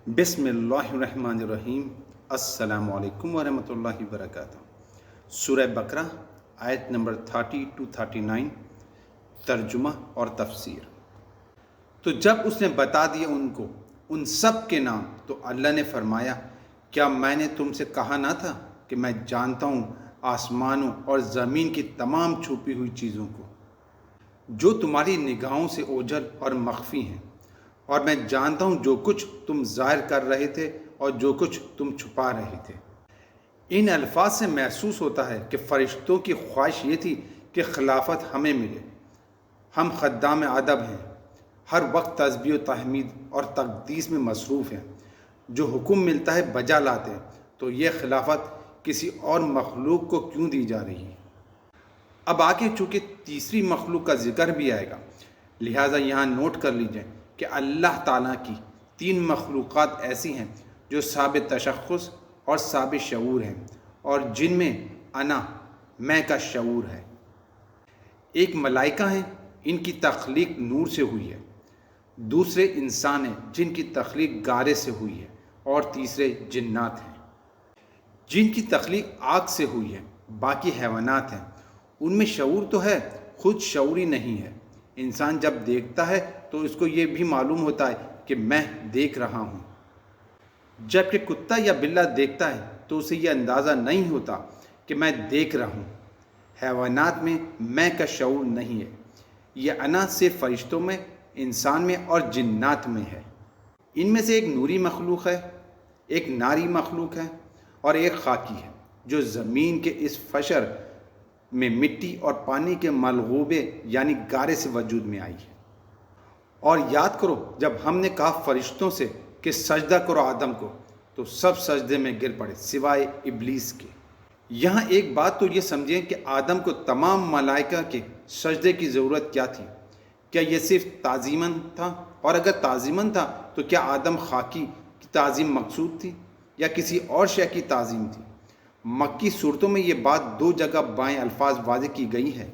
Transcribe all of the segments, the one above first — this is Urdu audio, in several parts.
بسم اللہ الرحمن الرحیم۔ السلام علیکم ورحمۃ اللہ وبرکاتہ۔ سورہ بقرہ آیت نمبر 30 to 39، ترجمہ اور تفسیر۔ تو جب اس نے بتا دیے ان کو ان سب کے نام، تو اللہ نے فرمایا، کیا میں نے تم سے کہا نہ تھا کہ میں جانتا ہوں آسمانوں اور زمین کی تمام چھپی ہوئی چیزوں کو، جو تمہاری نگاہوں سے اوجھل اور مخفی ہیں، اور میں جانتا ہوں جو کچھ تم ظاہر کر رہے تھے اور جو کچھ تم چھپا رہے تھے۔ ان الفاظ سے محسوس ہوتا ہے کہ فرشتوں کی خواہش یہ تھی کہ خلافت ہمیں ملے۔ ہم خدام ادب ہیں، ہر وقت تسبیح و تحمید اور تقدیس میں مصروف ہیں۔ جو حکم ملتا ہے بجا لاتے ہیں، تو یہ خلافت کسی اور مخلوق کو کیوں دی جا رہی ہے؟ اب آگے چونکہ تیسری مخلوق کا ذکر بھی آئے گا، لہٰذا یہاں نوٹ کر لیجئے کہ اللہ تعالیٰ کی 3 مخلوقات ایسی ہیں جو ثابت تشخص اور ثابت شعور ہیں، اور جن میں انا میں کا شعور ہے۔ ایک ملائکہ ہیں، ان کی تخلیق نور سے ہوئی ہے، دوسرے انسان ہیں جن کی تخلیق گارے سے ہوئی ہے، اور تیسرے جنات ہیں جن کی تخلیق آگ سے ہوئی ہے۔ باقی حیوانات ہیں، ان میں شعور تو ہے، خود شعوری نہیں ہے۔ انسان جب دیکھتا ہے تو اس کو یہ بھی معلوم ہوتا ہے کہ میں دیکھ رہا ہوں، جبکہ کتا یا بلہ دیکھتا ہے تو اسے یہ اندازہ نہیں ہوتا کہ میں دیکھ رہا ہوں۔ حیوانات میں کا شعور نہیں ہے۔ یہ انا صرف فرشتوں میں، انسان میں اور جنات میں ہے۔ ان میں سے ایک نوری مخلوق ہے، ایک ناری مخلوق ہے، اور ایک خاکی ہے جو زمین کے اس فشر میں مٹی اور پانی کے ملغوبے یعنی گارے سے وجود میں آئی ہے۔ اور یاد کرو جب ہم نے کہا فرشتوں سے کہ سجدہ کرو آدم کو، تو سب سجدے میں گر پڑے سوائے ابلیس کے۔ یہاں ایک بات تو یہ سمجھیں کہ آدم کو تمام ملائکہ کے سجدے کی ضرورت کیا تھی؟ کیا یہ صرف تعظیماً تھا؟ اور اگر تعظیماً تھا تو کیا آدم خاکی کی تعظیم مقصود تھی یا کسی اور شے کی تعظیم تھی؟ مکی صورتوں میں یہ بات 2 جگہ بائیں الفاظ واضح کی گئی ہے۔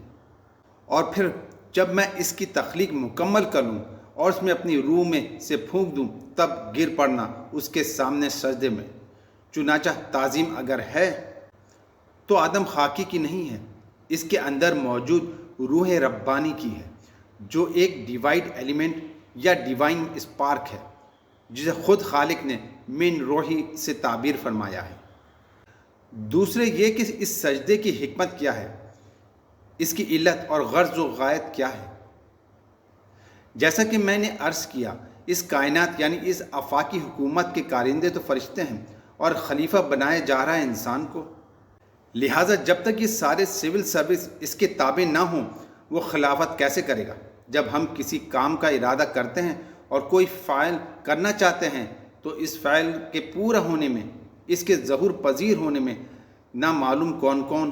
اور پھر جب میں اس کی تخلیق مکمل کر لوں اور اس میں اپنی روح میں سے پھونک دوں، تب گر پڑنا اس کے سامنے سجدے میں۔ چنانچہ تعظیم اگر ہے تو آدم خاکی کی نہیں ہے، اس کے اندر موجود روح ربانی کی ہے، جو ایک ڈیوائن ایلیمنٹ یا ڈیوائن اسپارک ہے، جسے خود خالق نے من روحی سے تعبیر فرمایا ہے۔ دوسرے یہ کہ اس سجدے کی حکمت کیا ہے، اس کی علت اور غرض و غایت کیا ہے۔ جیسا کہ میں نے عرض کیا، اس کائنات یعنی اس آفاقی حکومت کے کارندے تو فرشتے ہیں، اور خلیفہ بنایا جا رہا ہے انسان کو۔ لہٰذا جب تک یہ سارے سول سروس اس کے تابع نہ ہوں، وہ خلافت کیسے کرے گا؟ جب ہم کسی کام کا ارادہ کرتے ہیں اور کوئی فعل کرنا چاہتے ہیں، تو اس فعل کے پورا ہونے میں، اس کے ظہور پذیر ہونے میں نہ معلوم کون کون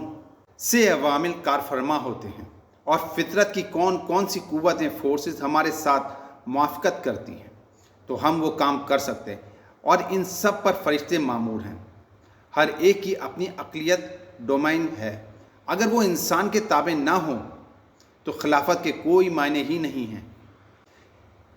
سے عوامل کار فرما ہوتے ہیں، اور فطرت کی کون کون سی قوتیں فورسز ہمارے ساتھ موافقت کرتی ہیں، تو ہم وہ کام کر سکتے ہیں۔ اور ان سب پر فرشتے مامور ہیں۔ ہر ایک کی اپنی عقلیت ڈومین ہے۔ اگر وہ انسان کے تابع نہ ہوں تو خلافت کے کوئی معنی ہی نہیں ہیں۔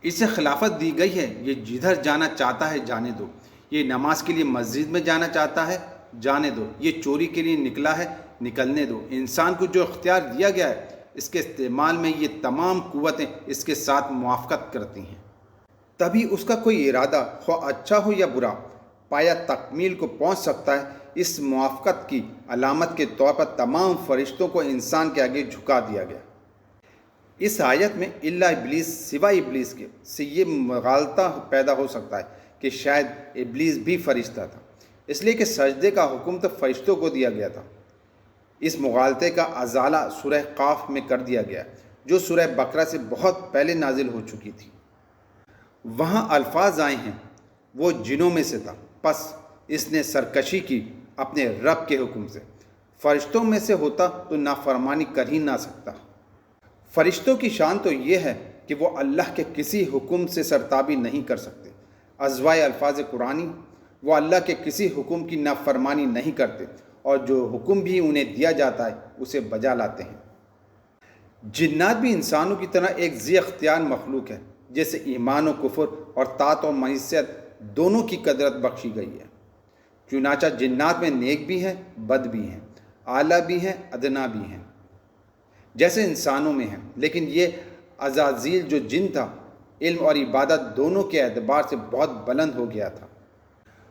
اسے خلافت دی گئی ہے، یہ جدھر جانا چاہتا ہے جانے دو۔ یہ نماز کے لیے مسجد میں جانا چاہتا ہے، جانے دو۔ یہ چوری کے لیے نکلا ہے، نکلنے دو۔ انسان کو جو اختیار دیا گیا ہے، اس کے استعمال میں یہ تمام قوتیں اس کے ساتھ موافقت کرتی ہیں۔ تبھی اس کا کوئی ارادہ، خواہ اچھا ہو یا برا، پایا تکمیل کو پہنچ سکتا ہے۔ اس موافقت کی علامت کے طور پر تمام فرشتوں کو انسان کے آگے جھکا دیا گیا۔ اس آیت میں الا ابلیس، سوائے ابلیس کے، سے یہ مغالطہ پیدا ہو سکتا ہے کہ شاید ابلیس بھی فرشتہ تھا، اس لیے کہ سجدے کا حکم تو فرشتوں کو دیا گیا تھا۔ اس مغالطے کا ازالہ سورہ قاف میں کر دیا گیا، جو سورہ بقرہ سے بہت پہلے نازل ہو چکی تھی۔ وہاں الفاظ آئے ہیں، وہ جنوں میں سے تھا، پس اس نے سرکشی کی اپنے رب کے حکم سے۔ فرشتوں میں سے ہوتا تو نافرمانی کر ہی نہ سکتا۔ فرشتوں کی شان تو یہ ہے کہ وہ اللہ کے کسی حکم سے سرتابی نہیں کر سکتے۔ ازوائے الفاظ قرآنی، وہ اللہ کے کسی حکم کی نافرمانی نہیں کرتے، اور جو حکم بھی انہیں دیا جاتا ہے اسے بجا لاتے ہیں۔ جنات بھی انسانوں کی طرح ایک ذی اختیار مخلوق ہے، جیسے ایمان و کفر اور طاعت و معصیت دونوں کی قدرت بخشی گئی ہے۔ چنانچہ جنات میں نیک بھی ہیں، بد بھی ہیں، اعلیٰ بھی ہیں، ادنا بھی ہیں، جیسے انسانوں میں ہیں، لیکن یہ عزازیل جو جن تھا، علم اور عبادت دونوں کے اعتبار سے بہت بلند ہو گیا تھا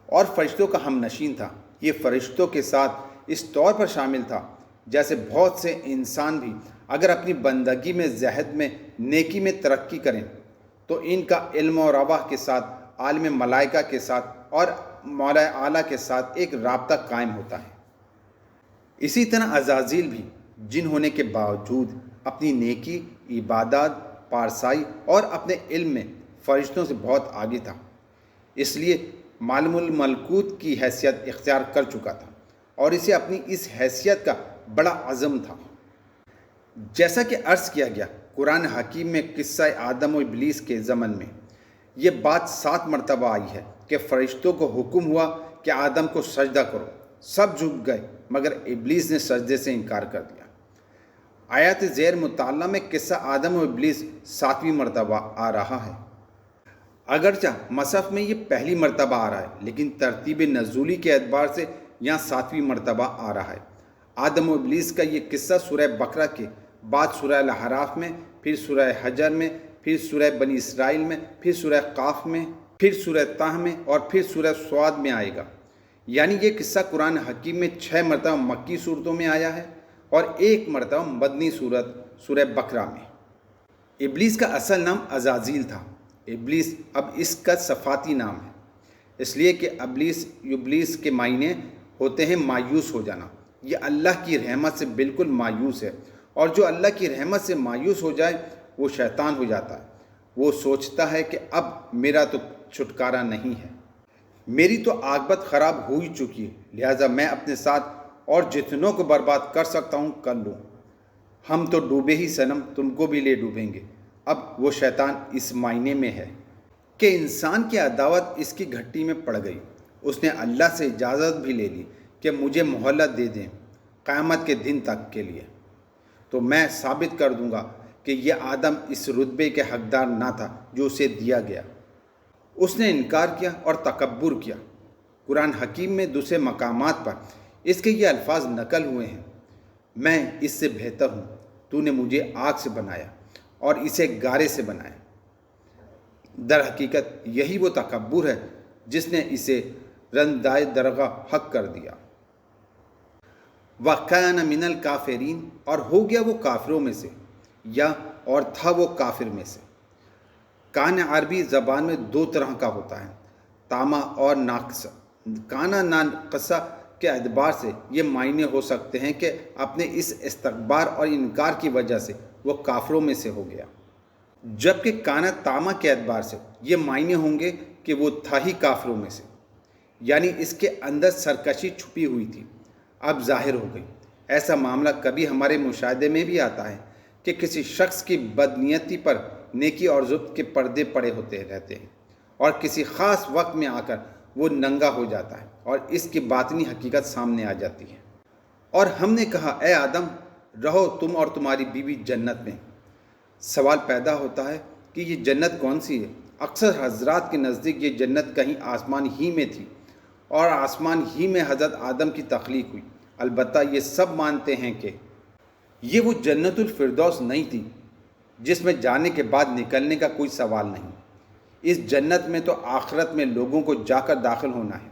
اور فرشتوں کا ہم نشین تھا۔ یہ فرشتوں کے ساتھ اس طور پر شامل تھا جیسے بہت سے انسان بھی اگر اپنی بندگی میں زہد میں نیکی میں ترقی کریں تو ان کا علم و رواح کے ساتھ عالم ملائکہ کے ساتھ اور مولا اعلیٰ کے ساتھ ایک رابطہ قائم ہوتا ہے۔ اسی طرح عزازیل بھی جن ہونے کے باوجود اپنی نیکی، عبادات، پارسائی اور اپنے علم میں فرشتوں سے بہت آگے تھا، اس لیے معلوم الملکوت کی حیثیت اختیار کر چکا تھا اور اسے اپنی اس حیثیت کا بڑا عزم تھا۔ جیسا کہ عرض کیا گیا، قرآن حکیم میں قصہ آدم و ابلیس کے ضمن میں یہ بات 7 مرتبہ آئی ہے کہ فرشتوں کو حکم ہوا کہ آدم کو سجدہ کرو، سب جھک گئے مگر ابلیس نے سجدے سے انکار کر دیا۔ آیات زیر مطالعہ میں قصہ آدم و ابلیس 7ویں مرتبہ آ رہا ہے۔ اگرچہ مصحف میں یہ پہلی مرتبہ آ رہا ہے، لیکن ترتیب نزولی کے اعتبار سے یہاں 7ویں مرتبہ آ رہا ہے۔ آدم و ابلیس کا یہ قصہ سورہ بقرہ کے بعد سورہ الاعراف میں، پھر سورہ حجر میں، پھر سورہ بنی اسرائیل میں، پھر سورہ قاف میں، پھر سورہ طہ میں اور پھر سورہ صاد میں آئے گا۔ یعنی یہ قصہ قرآن حکیم میں 6 مرتبہ مکی صورتوں میں آیا ہے اور 1 مرتبہ مدنی صورت سورہ بقرہ میں۔ ابلیس کا اصل نام عزازیل تھا۔ ابلیس اب اس کا صفاتی نام ہے، اس لیے کہ ابلیس کے معنی ہوتے ہیں مایوس ہو جانا۔ یہ اللہ کی رحمت سے بالکل مایوس ہے، اور جو اللہ کی رحمت سے مایوس ہو جائے وہ شیطان ہو جاتا ہے۔ وہ سوچتا ہے کہ اب میرا تو چھٹکارا نہیں ہے، میری تو عاقبت خراب ہو ہی چکی ہے، لہٰذا میں اپنے ساتھ اور جتنوں کو برباد کر سکتا ہوں کر لوں۔ ہم تو ڈوبے ہی صنم، تم کو بھی لے ڈوبیں گے۔ اب وہ شیطان اس معنی میں ہے کہ انسان کی عداوت اس کی گھٹی میں پڑ گئی۔ اس نے اللہ سے اجازت بھی لے لی کہ مجھے مہلت دے دیں قیامت کے دن تک کے لیے، تو میں ثابت کر دوں گا کہ یہ آدم اس رتبے کے حقدار نہ تھا جو اسے دیا گیا۔ اس نے انکار کیا اور تکبر کیا۔ قرآن حکیم میں دوسرے مقامات پر اس کے یہ الفاظ نقل ہوئے ہیں، میں اس سے بہتر ہوں، تو نے مجھے آگ سے بنایا اور اسے گارے سے بنایا۔ در حقیقت یہی وہ تکبر ہے جس نے اسے رندائے درگاہ حق کر دیا۔ وَكَانَ مِنَ الْكَافِرِينَ، اور ہو گیا وہ کافروں میں سے، یا اور تھا وہ کافر میں سے۔ کان عربی زبان میں 2 طرح کا ہوتا ہے، تاما اور ناقصہ۔ کانا ناقصہ کے اعتبار سے یہ معنی ہو سکتے ہیں کہ اپنے اس استکبار اور انکار کی وجہ سے وہ کافروں میں سے ہو گیا، جبکہ کانا تاما کے اعتبار سے یہ معنی ہوں گے کہ وہ تھا ہی کافروں میں سے، یعنی اس کے اندر سرکشی چھپی ہوئی تھی، اب ظاہر ہو گئی۔ ایسا معاملہ کبھی ہمارے مشاہدے میں بھی آتا ہے کہ کسی شخص کی بدنیتی پر نیکی اور ضبط کے پردے پڑے ہوتے رہتے ہیں، اور کسی خاص وقت میں آ کر وہ ننگا ہو جاتا ہے اور اس کی باطنی حقیقت سامنے آ جاتی ہے۔ اور ہم نے کہا، اے آدم، رہو تم اور تمہاری بیوی جنت میں۔ سوال پیدا ہوتا ہے کہ یہ جنت کون سی ہے؟ اکثر حضرات کے نزدیک یہ جنت کہیں آسمان ہی میں تھی اور آسمان ہی میں حضرت آدم کی تخلیق ہوئی۔ البتہ یہ سب مانتے ہیں کہ یہ وہ جنت الفردوس نہیں تھی جس میں جانے کے بعد نکلنے کا کوئی سوال نہیں۔ اس جنت میں تو آخرت میں لوگوں کو جا کر داخل ہونا ہے،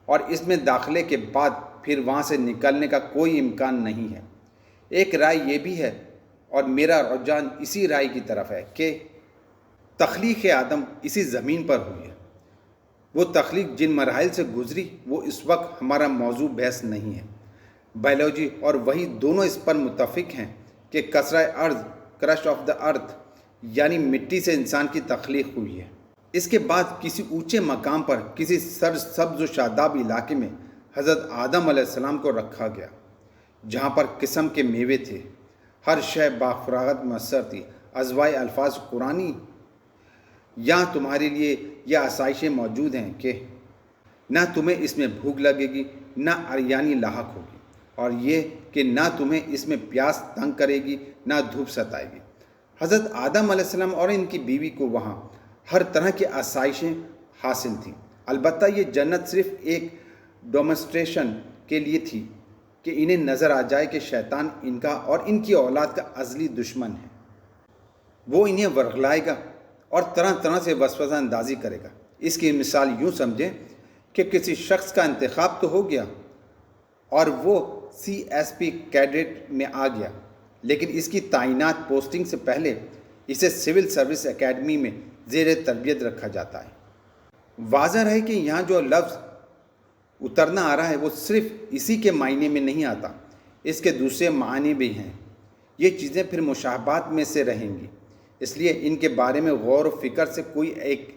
اور اس میں داخلے کے بعد پھر وہاں سے نکلنے کا کوئی امکان نہیں ہے۔ ایک رائے یہ بھی ہے، اور میرا رجحان اسی رائے کی طرف ہے، کہ تخلیق آدم اسی زمین پر ہوئی ہے۔ وہ تخلیق جن مراحل سے گزری وہ اس وقت ہمارا موضوع بحث نہیں ہے۔ بائیولوجی اور وہی دونوں اس پر متفق ہیں کہ کسرۂ ارض، کرش آف دا ارتھ، یعنی مٹی سے انسان کی تخلیق ہوئی ہے۔ اس کے بعد کسی اونچے مقام پر کسی سبز و شاداب علاقے میں حضرت آدم علیہ السلام کو رکھا گیا، جہاں پر قسم کے میوے تھے، ہر شے بافراغت میسر تھی۔ ازوائے الفاظ قرآنی یہاں تمہارے لیے یہ آسائشیں موجود ہیں کہ نہ تمہیں اس میں بھوک لگے گی، نہ عریانی لاحق ہوگی، اور یہ کہ نہ تمہیں اس میں پیاس تنگ کرے گی، نہ دھوپ ستائے گی۔ حضرت آدم علیہ السلام اور ان کی بیوی کو وہاں ہر طرح کی آسائشیں حاصل تھیں۔ البتہ یہ جنت صرف ایک ڈیمونسٹریشن کے لیے تھی کہ انہیں نظر آ جائے کہ شیطان ان کا اور ان کی اولاد کا ازلی دشمن ہے۔ وہ انہیں ورغلائے گا اور طرح طرح سے وسوسہ اندازی کرے گا۔ اس کی مثال یوں سمجھیں کہ کسی شخص کا انتخاب تو ہو گیا اور وہ CSP کیڈٹ میں آ گیا، لیکن اس کی تعینات پوسٹنگ سے پہلے اسے سول سروس اکیڈمی میں زیر تربیت رکھا جاتا ہے۔ واضح رہے کہ یہاں جو لفظ اترنا آ رہا ہے وہ صرف اسی کے معنی میں نہیں آتا، اس کے دوسرے معنی بھی ہیں۔ یہ چیزیں پھر مشابہات میں سے رہیں گی، اس لیے ان کے بارے میں غور و فکر سے کوئی ایک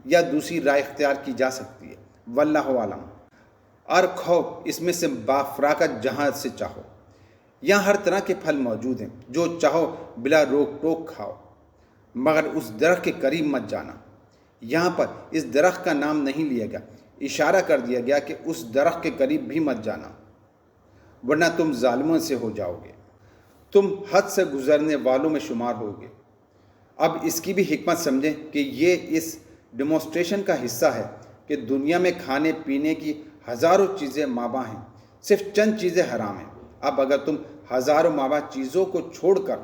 یا دوسری رائے اختیار کی جا سکتی ہے۔ واللہ عالم۔ اور کھاؤ اس میں سے بافراقت جہاں سے چاہو، یہاں ہر طرح کے پھل موجود ہیں، جو چاہو بلا روک ٹوک کھاؤ، مگر اس درخت کے قریب مت جانا۔ یہاں پر اس درخت کا نام نہیں لیا گیا، اشارہ کر دیا گیا کہ اس درخت کے قریب بھی مت جانا، ورنہ تم ظالموں سے ہو جاؤ گے، تم حد سے گزرنے والوں میں شمار ہوگے۔ اب اس کی بھی حکمت سمجھیں کہ یہ اس ڈیمونسٹریشن کا حصہ ہے کہ دنیا میں کھانے پینے کی ہزاروں چیزیں ماباح ہیں، صرف چند چیزیں حرام ہیں۔ اب اگر تم ہزاروں ماباح چیزوں کو چھوڑ کر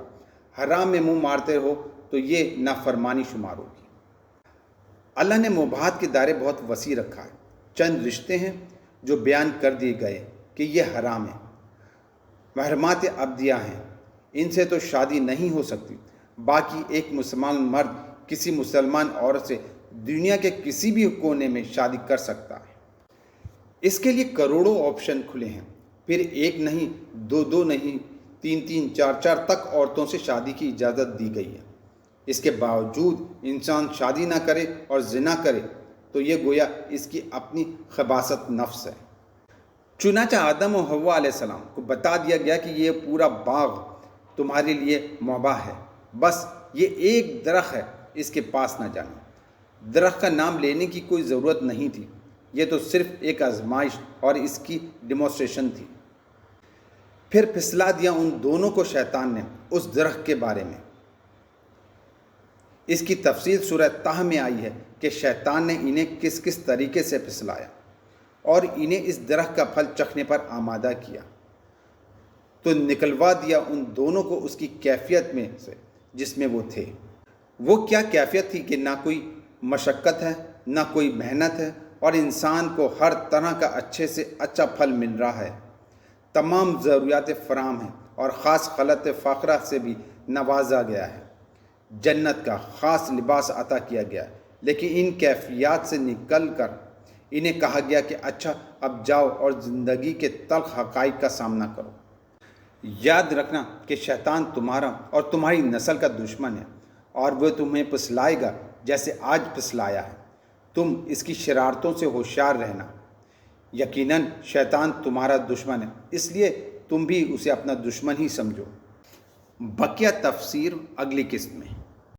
حرام میں منہ مارتے ہو تو یہ نافرمانی شمار ہوگی۔ اللہ نے مباحات کے دائرے بہت وسیع رکھا ہے۔ چند رشتے ہیں جو بیان کر دیے گئے کہ یہ حرام ہیں۔ محرمات ابدیہ ہیں، ان سے تو شادی نہیں ہو سکتی۔ باقی ایک مسلمان مرد کسی مسلمان عورت سے دنیا کے کسی بھی کونے میں شادی کر سکتا ہے۔ اس کے لیے کروڑوں آپشن کھلے ہیں، پھر ایک نہیں، دو نہیں، تین، چار تک عورتوں سے شادی کی اجازت دی گئی ہے۔ اس کے باوجود انسان شادی نہ کرے اور زنا کرے تو یہ گویا اس کی اپنی خباثت نفس ہے۔ چنانچہ آدم و حوا علیہ السلام کو بتا دیا گیا کہ یہ پورا باغ تمہارے لیے مباح ہے، بس یہ ایک درخت ہے، اس کے پاس نہ جانا۔ درخت کا نام لینے کی کوئی ضرورت نہیں تھی، یہ تو صرف ایک آزمائش اور اس کی ڈیمونسٹریشن تھی۔ پھر پھسلا دیا ان دونوں کو شیطان نے اس درخت کے بارے میں۔ اس کی تفصیل سورہ طہ میں آئی ہے کہ شیطان نے انہیں کس کس طریقے سے پھسلایا اور انہیں اس درخت کا پھل چکھنے پر آمادہ کیا، تو نکلوا دیا ان دونوں کو اس کی کیفیت میں سے جس میں وہ تھے۔ وہ کیا کیفیت تھی کہ نہ کوئی مشقت ہے، نہ کوئی محنت ہے، اور انسان کو ہر طرح کا اچھے سے اچھا پھل مل رہا ہے، تمام ضروریات فراہم ہیں، اور خاص خلط فاخرہ سے بھی نوازا گیا ہے، جنت کا خاص لباس عطا کیا گیا ہے۔ لیکن ان کیفیات سے نکل کر انہیں کہا گیا کہ اچھا اب جاؤ اور زندگی کے تلخ حقائق کا سامنا کرو۔ یاد رکھنا کہ شیطان تمہارا اور تمہاری نسل کا دشمن ہے، اور وہ تمہیں پھسلائے گا جیسے آج پھسلایا ہے۔ تم اس کی شرارتوں سے ہوشیار رہنا۔ یقیناً شیطان تمہارا دشمن ہے، اس لیے تم بھی اسے اپنا دشمن ہی سمجھو۔ بقیہ تفسیر اگلی قسط میں۔